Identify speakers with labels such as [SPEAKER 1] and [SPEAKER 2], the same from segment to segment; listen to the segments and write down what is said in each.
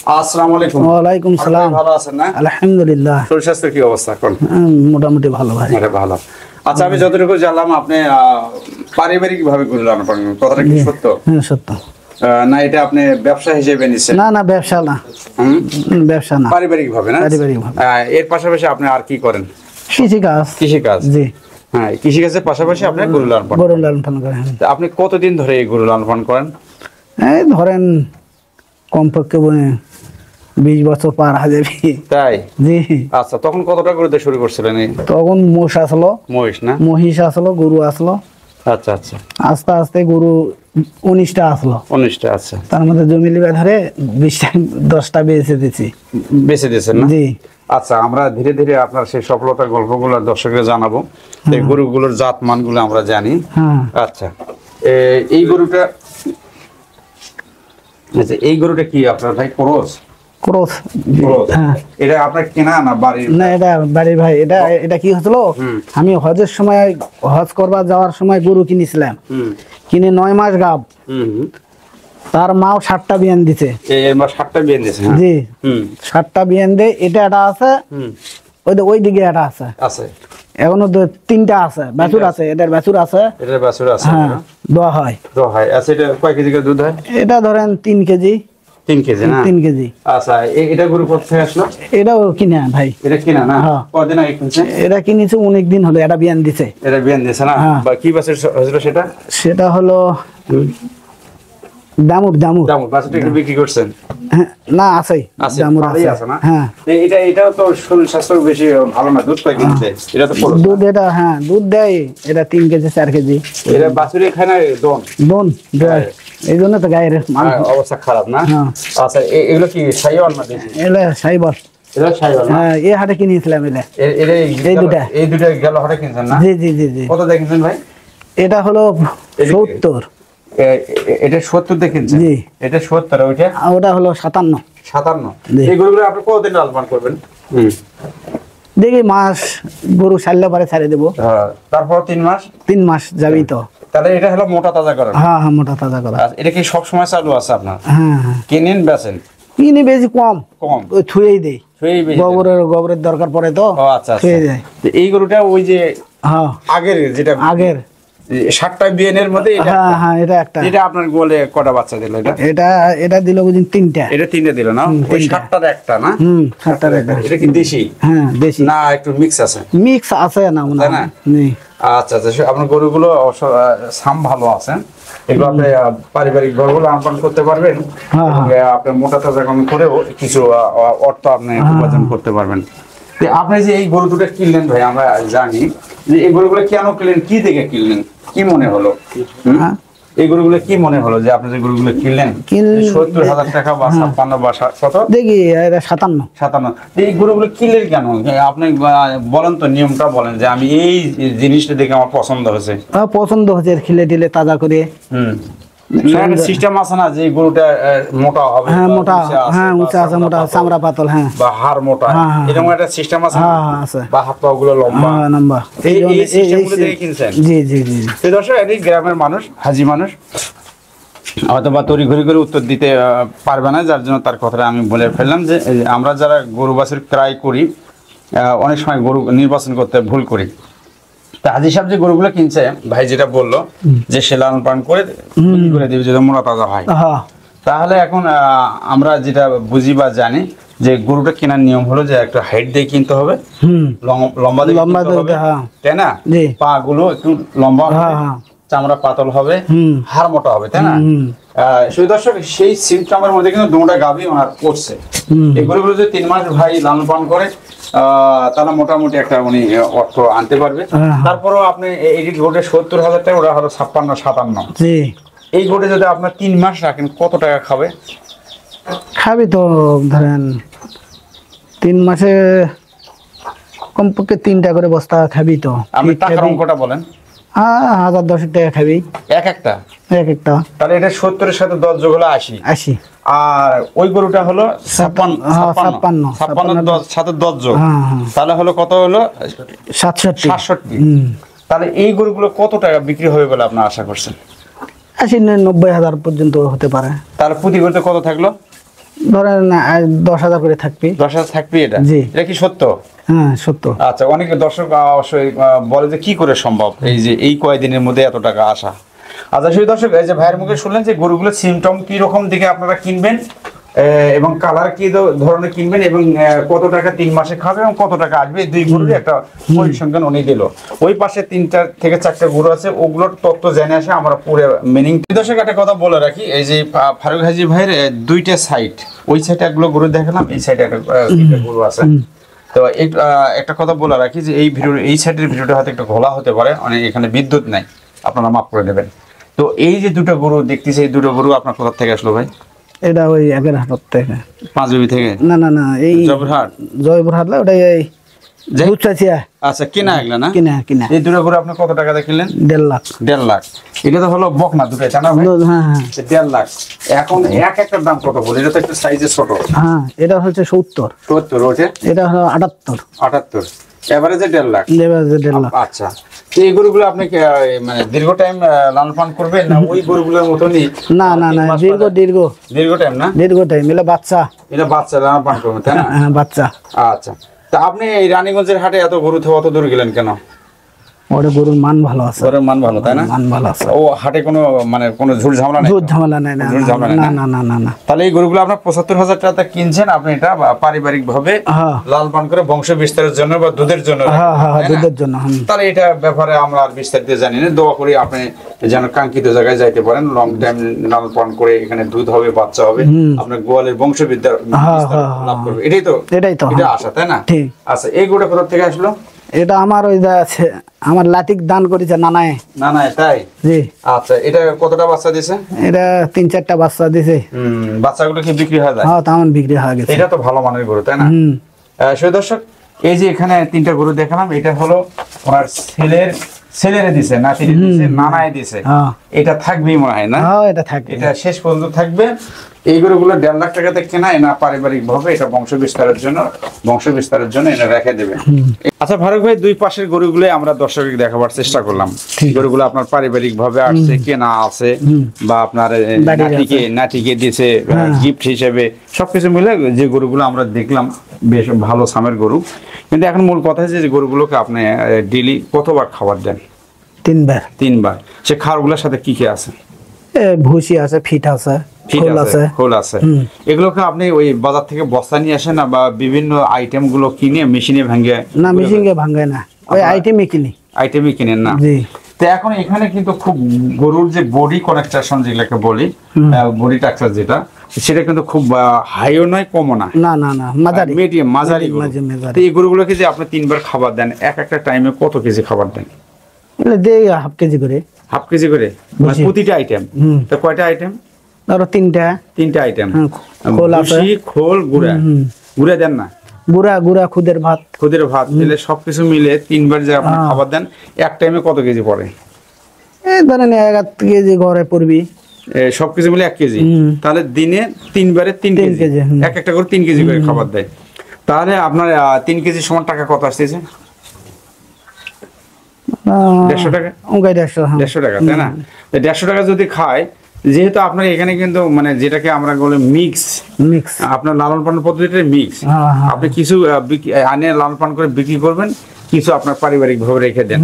[SPEAKER 1] আসসালামু আলাইকুম।
[SPEAKER 2] ওয়ালাইকুম সালাম।
[SPEAKER 1] ভালো আছেন না?
[SPEAKER 2] আলহামদুলিল্লাহ।
[SPEAKER 1] শরীর স্বাস্থ্যের কি অবস্থা এখন?
[SPEAKER 2] মোটামুটি ভালো ভাই।
[SPEAKER 1] ভালো। আচ্ছা, আমি যতটুকু জানলাম আপনি পারিবারিক ভাবে গরু লালন পালন করেন, কথাটা কি সত্য?
[SPEAKER 2] হ্যাঁ সত্য।
[SPEAKER 1] না এটা আপনি ব্যবসা হিসেবে নিছেন?
[SPEAKER 2] না ব্যবসা না, ব্যবসা না,
[SPEAKER 1] পারিবারিক ভাবে না?
[SPEAKER 2] পারিবারিক ভাবে।
[SPEAKER 1] এর পাশাপাশি আপনি আর কি করেন?
[SPEAKER 2] কৃষিকাজ। জি
[SPEAKER 1] হ্যাঁ, কৃষিকাজের পাশাপাশি আপনি গরু লালন
[SPEAKER 2] পালন করেন।
[SPEAKER 1] আপনি কতদিন ধরে এই গরু লালন পালন করেন?
[SPEAKER 2] এই ধরেন কমপক্ষে 20 বছর পার হয়ে যাবে।
[SPEAKER 1] তাই?
[SPEAKER 2] জি।
[SPEAKER 1] আচ্ছা, তখন কতটা গরু দিয়ে শুরু করছিলেন?
[SPEAKER 2] তখন মোষ আসলো, মহিষ আসলো, গরু আসলো।
[SPEAKER 1] আচ্ছা আচ্ছা।
[SPEAKER 2] আস্তে আস্তে গরু 19টা আসলো।
[SPEAKER 1] 19টা। আচ্ছা,
[SPEAKER 2] তার মধ্যে জমি লিবা ধরে 10টা বেঁচে দিয়েছেন না? জি।
[SPEAKER 1] আচ্ছা, আমরা ধীরে ধীরে আপনার সেই সফলতার গল্পগুলো দর্শকদের জানাবো। এই গরুগুলোর জাত মানগুলো আমরা জানি। আচ্ছা, এই গরুটা কি আপনার ভাই? ক্রস। হ্যাঁ। এটা আপনার কেনা না বাড়ির?
[SPEAKER 2] না, এটা বাড়ির ভাই। এটা কি হচ্ছিল, আমি হজের সময় হজ করবার যাওয়ার সময় গরু কিনেছিলাম। কিনে 9 মাস গাব। তার মাও 7টা বিয়ান দিছে।
[SPEAKER 1] 7টা বিয়ান দিছে?
[SPEAKER 2] জি। 7টা বিয়ান দেয়। এটা আছে, ওই দিকে এটা আছে। এখনো 3টা আছে, বাছুর আছে। এটার বাছুর আছে। হ্যাঁ, দোয়া হয়।
[SPEAKER 1] আচ্ছা, এটা কয় কেজি করে দুধ হয়?
[SPEAKER 2] এটা ধরেন 3 কেজি।
[SPEAKER 1] 3 কেজি না?
[SPEAKER 2] 3 কেজি।
[SPEAKER 1] আচ্ছা, এটা গরু কোথা থেকে আসলো?
[SPEAKER 2] এটাও কিনা ভাই।
[SPEAKER 1] এটা কিনা না? কতদিন আগে কিনছে?
[SPEAKER 2] এটা কিনেছে অনেক দিন হলো। এটা বিয়ান দিছে।
[SPEAKER 1] না? কি বাছুর হয়েছিল সেটা?
[SPEAKER 2] সেটা হলো দামুর।
[SPEAKER 1] বাছুরটা একটু বিক্রি করছেন?
[SPEAKER 2] না, আছে দামুর আছে
[SPEAKER 1] না?
[SPEAKER 2] হ্যাঁ।
[SPEAKER 1] এটাও তো শরীর স্বাস্থ্য বেশি ভালো না, দুধ পাই কিনছে। এটা তো
[SPEAKER 2] দুধ, এটা হ্যাঁ দুধ দেয়। এটা 3 কেজি 4 কেজি।
[SPEAKER 1] এটা বাছুরে খায় না? দন দেয়।
[SPEAKER 2] এই জন্য তো গায়ের
[SPEAKER 1] অবস্থা খারাপ না? আচ্ছা, এগুলো কি শাহিওয়াল না দেশি?
[SPEAKER 2] এগুলো শাহিওয়াল। হ্যাঁ, এই হাটে কিনেছিলাম। এই দুটা
[SPEAKER 1] গেল হাটে কিনছেন না?
[SPEAKER 2] জি।
[SPEAKER 1] কত দেখেছেন ভাই?
[SPEAKER 2] এটা হলো 70।
[SPEAKER 1] এটা 70 দেখেছেন? জি। এটা 70।
[SPEAKER 2] ওটা হলো 57।
[SPEAKER 1] এই গরুগুলো আপনি কতদিন লালন পালন করবেন?
[SPEAKER 2] দেখি মাস গরু ছাড়লে পরে ছাড়ে দেবো।
[SPEAKER 1] তারপর 3 মাস
[SPEAKER 2] যাবি তো।
[SPEAKER 1] তাহলে এটা হলো মোটা তাজা করা?
[SPEAKER 2] হ্যাঁ, মোটা তাজা করা।
[SPEAKER 1] এটা কি সব সময় চালু আছে আপনার?
[SPEAKER 2] হ্যাঁ।
[SPEAKER 1] কিনেন বেচেন?
[SPEAKER 2] কিনে বেশি কম ওই থুয়েই দেই। গোবরের দরকার পড়ে তো।
[SPEAKER 1] আচ্ছা। এই গরুটা ওই যে আগের 7টা বিয়ানের মধ্যে
[SPEAKER 2] এটা একটা।
[SPEAKER 1] এটা আপনার গোলে কটা বাচ্চা দিল?
[SPEAKER 2] এটা দিল বুঝিন 3টা।
[SPEAKER 1] এটা 3টে দিল না? ওই 7টার একটা না?
[SPEAKER 2] 7টার একটা।
[SPEAKER 1] এটা কি দেশি?
[SPEAKER 2] হ্যাঁ, দেশি
[SPEAKER 1] না একটু মিক্স আছে?
[SPEAKER 2] মিক্স আছে না মনে হয়। নেই।
[SPEAKER 1] আচ্ছা, আপনার গরুগুলো সাম ভালো আছে। এগুলো আপনি পারিবারিক গরুগুলো লালন করতে পারবেন। আপনার মোটা তাজা করেও কিছু অর্থ আপনি উপার্জন করতে পারবেন। আপনি যে এই গরু দুটো কিনলেন ভাই, আমরা জানি যে এই গরুগুলো কেন কিনলেন, কি দেখে কিনলেন, কি মনে হলো? এই গরুগুলো কি মনে হলো যে আপনি যে গরুগুলো কিনলেন 70,000 টাকা বা 56 বা কত দেখি 57? এই গরুগুলো কিনলেন কেন? আপনি বলেন তো, নিয়মটা বলেন যে আমি এই জিনিসটা দেখে আমার পছন্দ হয়েছে। খিলে টিলে তাজা করে। সিস্টেম আছে না যে গরুটা মোটা হবে? হ্যাঁ, মোটা। হ্যাঁ, উঁচা আছে, মোটা, চামড়া পাতল। হ্যাঁ, বা হাড় মোটা, এরকম একটা সিস্টেম আছে। বা হাত পা গুলো লম্বা। এই সিস্টেমগুলো দেখে কিনছেন? জি। দর্শক, এই গ্রামের মানুষ, হাজি মানুষ হয়তো বা তড়িঘড়ি করে উত্তর দিতে পারবে না, যার জন্য তার কথাটা আমি বলে ফেললাম যে আমরা যারা গরু বাছুর ক্রয় করি, অনেক সময় গরু নির্বাচন করতে ভুল করি। তা হাজি সাহেব যে গরুগুলো কিনছে, ভাই যেটা বললো যে সে লালন পালন করে দেবে যদি মোটা তাজা হয়, তাহলে এখন আমরা যেটা বুঝি বা জানি যে গরুটা কেনার নিয়ম হলো যে একটা হাইট দিয়ে কিনতে হবে, লম্বা দিয়ে কিনতে হবে, তাই না? পা গুলো একটু লম্বা হবে, চামড়া পাতল হবে, হাড় মোটা হবে, তাই না? দর্শক, সেই সিস্টেমের মধ্যে কিন্তু দুটা গাভী ওনার করছে। এই গরুগুলো যদি 3 মাস ভাই লালন পালন করে, তাহলে মোটামুটি একটা উনি অর্থ আনতে পারবে। তারপরও আপনি এই গোটে 70,000 টাকা, ওরা হলো 56-57। এই গোটে যদি আপনার 3 মাস রাখেন, কত টাকা খাবে
[SPEAKER 2] তো? ধরেন 3 মাসে কমপক্ষে 3টা করে বস্তা খাবি তো।
[SPEAKER 1] আপনি টাকার অঙ্কটা বলেন।
[SPEAKER 2] 1010 টাকা খাবি এক একটা। তাহলে এটা 70-এর সাথে 10 যোগ হলো 80। আর ওই গরুটা হলো 56 সাথে 10 যোগ, তাহলে হলো কত হলো? 67। তাহলে এই গরুগুলো কত টাকা বিক্রি হবে বলে আপনি আশা করছেন? 80-90 হাজার পর্যন্ত হতে পারে।
[SPEAKER 1] তাহলে প্রতি গরুতে কত থাকলো?
[SPEAKER 2] ধরেন 10,000 করে থাকবে।
[SPEAKER 1] 10,000 থাকবে এটা?
[SPEAKER 2] জি।
[SPEAKER 1] এটা কি সত্য?
[SPEAKER 2] হ্যাঁ সত্য।
[SPEAKER 1] আচ্ছা, অনেকে দর্শক অবশ্যই বলে যে কি করে সম্ভব এই যে এই কয়দিনের মধ্যে এত টাকা আসা। আচ্ছা সেই দর্শক, এই যে ভাইয়ের মুখে শুনলেন যে গরুগুলো সিমটম কি রকম দিকে আপনারা কিনবেন এবং কালার কি ধরনের কিনবেন এবং কত টাকা 3 মাসে খাবে এবং কত টাকা আসবে, দুই গরুর একটা পরিসংখ্যান উনি দিল। ওই পাশে 3টা থেকে 4টা গরু আছে, ওগুলোর তথ্য জেনে আসে আমরা পুরো মিনিং। দর্শক একটা কথা বলে রাখি, এই যে ফারুক হাজী ভাইয়ের 2টা সাইড, ওই সাইডে একগুলো গরু দেখালাম, এই সাইডে একটা গরু আছে। তো একটা কথা বলে রাখি যে এই সাইডের ভিডিওটা হয়তো একটু ঘোলা হতে পারে, অনেক এখানে বিদ্যুৎ নাই, আপনারা মাফ করে নেবেন। তো এই যে 2টা গরু দেখতেছি, এই 2টো গরু আপনার কোথা থেকে আসলো ভাই?
[SPEAKER 2] এটা ওই আগের হাট থেকে।
[SPEAKER 1] পাঁচবিবি থেকে?
[SPEAKER 2] না না না, এই জয়পুরহাট না, ওটা এই দুধচাচিয়া।
[SPEAKER 1] আচ্ছা, কিনা এগুলা না?
[SPEAKER 2] কিনা।
[SPEAKER 1] এই 2টো গরু আপনি কত টাকা কিনলেন?
[SPEAKER 2] 1.5 লাখ।
[SPEAKER 1] 1.5 লাখ। এটা তো হলো বকনা দুটোই, তাই না ভাই?
[SPEAKER 2] হ্যাঁ হ্যাঁ।
[SPEAKER 1] 1.5 লাখ। এখন একটার দাম কত বলে? এটা তো একটু সাইজে ছোট।
[SPEAKER 2] হ্যাঁ, এটা হচ্ছে 70।
[SPEAKER 1] 70 ওঠে? এটা
[SPEAKER 2] হলো 78।
[SPEAKER 1] 78, এভারেজে 1.5 লাখ।
[SPEAKER 2] এভারেজে 1.5 লাখ।
[SPEAKER 1] আচ্ছা, এই গরুগুলো আপনি মানে দীর্ঘ টাইম লালন পালন করবেন না ওই গরুগুলোর মতনই?
[SPEAKER 2] না না না, দীর্ঘ টাইম না, দীর্ঘ টাইম। এটা বাচ্চা
[SPEAKER 1] লালন পালন করবেন, তাই না?
[SPEAKER 2] হ্যাঁ, বাচ্চা।
[SPEAKER 1] আচ্ছা, তা আপনি এই রানীগঞ্জের হাটে এত গরু থেকে অত দূর গেলেন কেন?
[SPEAKER 2] ওটা গরুর মান ভালো আছে।
[SPEAKER 1] গরুর মান ভালো, তাই না?
[SPEAKER 2] মান ভালো আছে।
[SPEAKER 1] ও হাটে কোনো মানে কোনো ঝুট ঝামেলা নাই?
[SPEAKER 2] ঝুট ঝামেলা নাই। না না না না না।
[SPEAKER 1] তাহলে এই গরুগুলো আপনার 75,000 টাকা কিনছেন, আপনি এটা পারিবারিক ভাবে লাল পান করে বংশ বিস্তারের জন্য বা দুধের জন্য?
[SPEAKER 2] হ্যাঁ, দুধের জন্য।
[SPEAKER 1] তাহলে এটা ব্যাপারে আমরা আর বিস্তারিত জানি না, দোয়া করি আপনি যেন কাঙ্ক্ষিত জায়গায় যাইতে পারেন, লং টাইম লাল পান করে এখানে দুধ হবে, বাচ্চা হবে, আপনার গোয়ালের বংশ বিস্তার লাভ করবে। এটাই তো এটা আশা, তাই না?
[SPEAKER 2] ঠিক।
[SPEAKER 1] আচ্ছা, এই গরুটা কোথা থেকে আসলো?
[SPEAKER 2] এটা আমার ওই আছে, আমার লাতিক দান করেছে নানায়।
[SPEAKER 1] তাই?
[SPEAKER 2] জি।
[SPEAKER 1] আচ্ছা, এটা কতটা বাচ্চা দিছে?
[SPEAKER 2] এটা 3-4টা বাচ্চা দিছে।
[SPEAKER 1] বাচ্চাগুলো কি বিক্রি হয়ে যায়?
[SPEAKER 2] হ্যাঁ, তেমন বিক্রি হয়ে গেছে।
[SPEAKER 1] এটা তো ভালো মানের গরু, তাই না? সেই দর্শক, এই যে এখানে 3টা গরু দেখালাম, এটা হলো ওনার ছেলেরে দিছে, নাতিরে দিছে, নানায় দিছে। এটা থাকবেই মনে হয় না?
[SPEAKER 2] হ্যাঁ, এটা থাকবে,
[SPEAKER 1] এটা শেষ পর্যন্ত থাকবে। এই গরুগুলো 1.5 লাখ টাকাতে কেনা, এনা পারিবারিক ভাবে এটা বংশ বিস্তারের জন্য এনে রেখে দেবে। আচ্ছা ফারুক ভাই, দুই পাশের গরুগুলো আমরা দর্শককে দেখাবার চেষ্টা করলাম। গরুগুলো আপনার পারিবারিক ভাবে আসছে, কেনা আছে, বা আপনার নাতিকে দিয়েছে গিফট হিসেবে, সবকিছু মিলে যে গরুগুলো আমরা দেখলাম বেশ ভালো সামের গরু। কিন্তু এখন মূল কথা হচ্ছে যে গরুগুলোকে আপনি ডেইলি কতবার খাবার দেন?
[SPEAKER 2] 3 বার।
[SPEAKER 1] সে খাবারগুলোর সাথে কি কি আছে?
[SPEAKER 2] ভুসি আছে, ফিট আছে, খোল আছে। এগুলোকে আপনি ওই বাজার থেকে বস্তা নিয়ে আসেন না, বা বিভিন্ন আইটেম গুলো কিনে মেশিনে ভাঙে? না, মেশিনে ভাঙে না, ওই আইটেমই
[SPEAKER 1] কিনেন না?
[SPEAKER 2] জি।
[SPEAKER 1] তো এখন এখানে কিন্তু খুব গরুর যে বডি কনেকট্রাকশন যেটাকে বলি, বডি স্ট্রাকচার যেটা, সেটা কিন্তু খুব হাইও নয়, কমও না।
[SPEAKER 2] না না না, মাঝারি,
[SPEAKER 1] মিডিয়াম, মাঝারি। তো এই গরুগুলোকে যে আপনি 3 বার খাবার দেন, একটা টাইমে কত কেজি খাবার দেন?
[SPEAKER 2] এগুলো দেই হাফ কেজি করে।
[SPEAKER 1] মানে প্রতিটা আইটেম? তো কয়টা আইটেম?
[SPEAKER 2] ধরো 3টা
[SPEAKER 1] আইটেম।
[SPEAKER 2] খোল আছে,
[SPEAKER 1] খোল, গুড়া দেন না?
[SPEAKER 2] গুড়া খুদের ভাত
[SPEAKER 1] দিলে সবকিছু মিলে 3 বার যে আপনি খাবার দেন, এক টাইমে কত কেজি পড়ে?
[SPEAKER 2] এই ধরেন 1 কেজি ঘরে পড়বি,
[SPEAKER 1] সবকিছু মিলে 1 কেজি। তাহলে দিনে 3 বারে 3 কেজি, একটা করে 3 কেজি করে খাবার দেয়। তাহলে আপনার 3 কেজি সমান টাকা কত আসতেছে? 150 টাকা। 150 টাকা, তাই না? 150 টাকা যদি খায়, যেহেতু আপনার এখানে কিন্তু মানে যেটাকে আমরা বলি মিক্স, আপনার লালন পালন পদ্ধতিটা মিক্স। আপনি কিছু আনে লালন পালন করে বিক্রি করবেন, কিছু আপনার পারিবারিক ভাবে রেখে দেন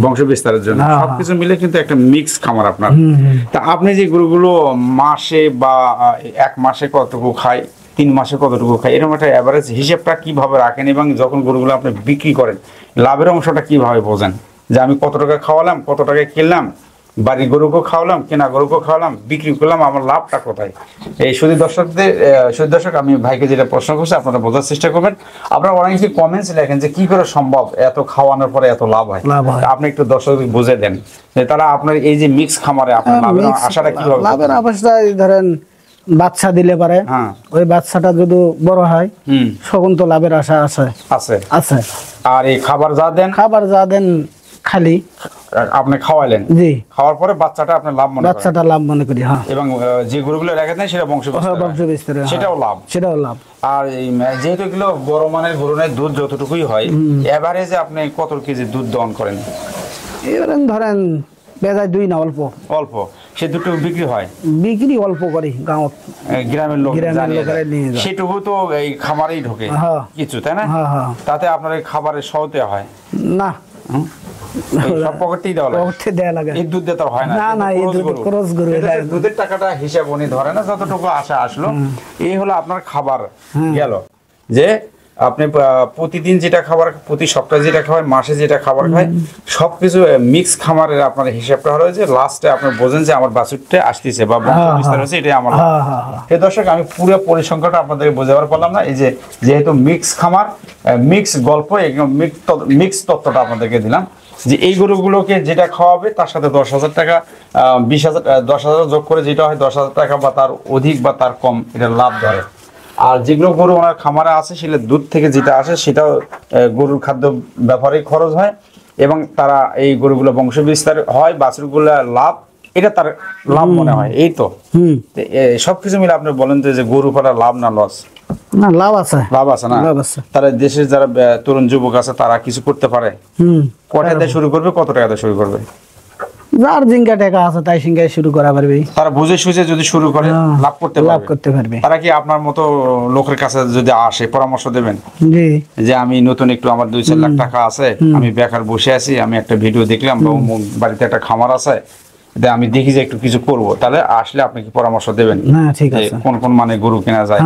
[SPEAKER 1] বংশ বিস্তারের জন্য। সবকিছু মিলে কিন্তু একটা মিক্স খামার আপনার। তা আপনি যে গরুগুলো মাসে বা 1 মাসে কতটুকু খায়, 3 মাসে কতটুকু খায়, এরকম একটা অ্যাভারেজ হিসেবটা কিভাবে রাখেন? এবং যখন গরুগুলো আপনি বিক্রি করেন, লাভের অংশটা কিভাবে বোঝেন? যে আমি কত টাকা খাওয়ালাম, কত টাকায় কিনলাম, বাড়ির গরুকেও খাওয়ালাম, কেনা গরুকেও খাওয়ালাম, বিক্রি করলাম, আমার লাভটা কোথায়? এই সুধী দর্শক, আমি ভাইকে যেটা প্রশ্ন করছি আপনারা বোঝার চেষ্টা করবেন। আপনারা অনেকে কমেন্টস লেখেন যে কি করে সম্ভব এত খাওয়ানোর পরে এত লাভ হয়। আপনি একটু দর্শকদের বুঝে দেন যে তারা আপনার এই যে মিক্স খামারে আপনার লাভের আশাটা কিভাবে?
[SPEAKER 2] লাভের আশাটা ধরেন বাচ্চা দিলে পারে, ওই বাচ্চাটা যদি বড় হয়, তখন তো লাভের আশা আছে।
[SPEAKER 1] আর এই খাবার যা দেন
[SPEAKER 2] খালি
[SPEAKER 1] আপনি খাওয়ালেন,
[SPEAKER 2] জি,
[SPEAKER 1] খাওয়ার পরে বাচ্চাটা আপনি লাভ
[SPEAKER 2] মনে করি। হ্যাঁ,
[SPEAKER 1] এবং যে গরুগুলো রেখে দেন সেটা বংশ বিস্তার, সেটাও লাভ। আর যেহেতু এগুলো বড় মানের গরু নয়, দুধ যতটুকুই হয়, এভারেজে আপনি কত কেজি দুধ দহন করেন?
[SPEAKER 2] ধরেন বেজায় 2 না, অল্প।
[SPEAKER 1] সে দুটো বিক্রি হয়?
[SPEAKER 2] বিক্রি অল্প করি গাঁৱত,
[SPEAKER 1] গ্রামের লোক জানিয়ে
[SPEAKER 2] লোকেরা নিয়ে যায়।
[SPEAKER 1] সেটুকু তো এই খামারেই ঢোকে কিছু, তাই না? তাতে আপনার এই খাবারের সহতে হয়
[SPEAKER 2] না,
[SPEAKER 1] সব পকেটেই দেওয়া লাগে?
[SPEAKER 2] পকেটে দেয়া লাগে।
[SPEAKER 1] এই দুধ দিয়ে তো হয় না।
[SPEAKER 2] না না, এই ক্রস গরু,
[SPEAKER 1] এটা দুধের টাকাটা হিসাব উনি ধরে না, যতটুকু আসা আসলো। এই হলো আপনার খাবার গেল, যে আপনি প্রতিদিন যেটা খাবার, প্রতি সপ্তাহে যেটা খাবার, মাসে যেটা খাবার খায়, সবকিছু মিক্স খামারের আপনার হিসাবটা হলো যে লাস্টে আপনি বোঝেন যে আমার বাছুরটা আসতেছে বা বংশ বিস্তার হচ্ছে, এটাই আমার। হে দর্শক, আমি পুরো পরিসংখ্যাটা আপনাদেরকে বোঝাবার পারলাম না। এই যে যেহেতু মিক্স খামার, মিক্স গল্প, মিক্স তথ্যটা আপনাদেরকে দিলাম যে এই গরুগুলোকে যেটা খাওয়াবে তার সাথে 10,000 টাকা, 20,000, 10,000 যোগ করে যেটা হয় 10,000 টাকা বা তার অধিক বা তার কম, এটা লাভ ধরে। আর যেগুলো গরু ওনার খামারে আছে সেটা দুধ থেকে যেটা আসে সেটাও গরুর খাদ্য ব্যাপারে খরচ হয়, এবং তারা এই গরুগুলো বংশ বিস্তার হয়, বাছুরগুলো লাভ, এটা তার লাভ মনে হয়। এই তো সবকিছু মিলে আপনি বলেন যে গরু পালা লাভ না লস?
[SPEAKER 2] না, লাভ আছে।
[SPEAKER 1] লাভ আছে না? তারা দেশের যারা তরুণ যুবক আছে তারা কিছু করতে পারে। কটা দিয়ে শুরু করবে, কত টাকা দিয়ে শুরু করবে?
[SPEAKER 2] যার জিঙ্গা টাকা আছে তাই সিঙ্গায় শুরু করা পারবে।
[SPEAKER 1] তারা বুঝে সুঝে যদি শুরু করে লাভ করতে পারবে। তারা কি আপনার মতো লোকের কাছে যদি আসে পরামর্শ দেবেন যে আমি নতুন একটু, আমার 2-4 লাখ টাকা আছে, আমি বেকার বসে আছি, আমি একটা ভিডিও দেখলাম বা বাড়িতে একটা খামার আছে, আমি দেখি যে একটু কিছু করব, তাহলে আসলে আপনি কি পরামর্শ দেবেন? কোন কোন মানে গরু কেনা যায়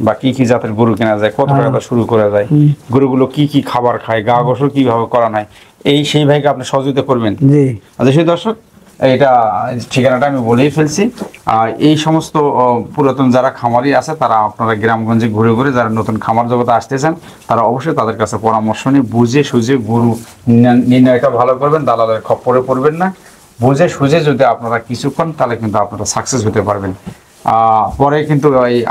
[SPEAKER 1] বা কি কি জাতের গরু কেনা যায়, কত টাকা শুরু করা যায়, গরুগুলো কি কি খাবার খায়, গা গোসল কিভাবে করা নাই, সেই ভাইকে আপনি সহযোগিতা করবেন। আচ্ছা সেই দর্শক, এটা ঠিকানাটা আমি বলেই ফেলছি। এই সমস্ত পুরাতন যারা খামারি আছে তারা আপনারা গ্রামগঞ্জে ঘুরে ঘুরে যারা নতুন খামার জগতে আসতেছেন তারা অবশ্যই তাদের কাছে পরামর্শ নিয়ে বুঝে সুঝে গরু নির্ণয়টা ভালো করবেন, দালালের খপ্পরে পড়বেন না। বুঝে সুঝে যদি আপনারা কিছুক্ষণ, তাহলে কিন্তু আপনারা সাকসেস হতে পারবেন। পরে কিন্তু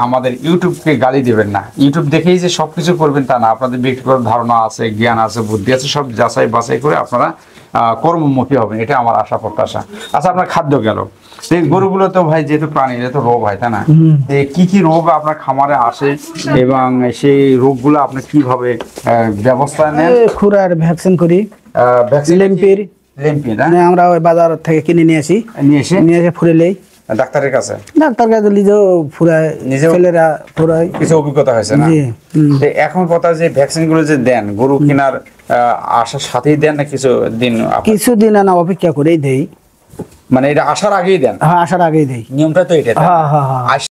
[SPEAKER 1] আমাদের ইউটিউবকে গালি দেবেন না। ইউটিউব দেখেই যে সবকিছু করবেন তা না, আপনাদের ব্যক্তিগত ধারণা আছে, জ্ঞান আছে, বুদ্ধি আছে, সব যাচাই বাছাই করে আপনারা কর্মমুখী হবেন, এটা আমার আশা প্রত্যাশা। আচ্ছা, আপনার খাদ্য গেল, এই গরুগুলো তো ভাই যেহেতু প্রাণী, এটা তো রোগ হয়, তাই না? কি কি রোগ আপনার খামারে আসে এবং সেই রোগগুলো আপনি কিভাবে ব্যবস্থা নেন?
[SPEAKER 2] খুরার ভ্যাকসিন করি, লেম্পির আমরা ওই বাজার থেকে কিনে নিয়ে এসে ফুরাইলেই
[SPEAKER 1] ডাক্তারের কাছে
[SPEAKER 2] নিজেও ফুরায়, ছেলেরা ফুরায়।
[SPEAKER 1] কিছু অভিজ্ঞতা হয়েছে না? এখন কথা যে ভ্যাকসিন গুলো যে দেন, গরু কেনার আসার সাথেই দেন না কিছুদিন
[SPEAKER 2] না অপেক্ষা করেই দেই?
[SPEAKER 1] মানে এটা আসার আগেই দেন?
[SPEAKER 2] হ্যাঁ, আসার আগেই দেই।
[SPEAKER 1] নিয়মটা তো এটা।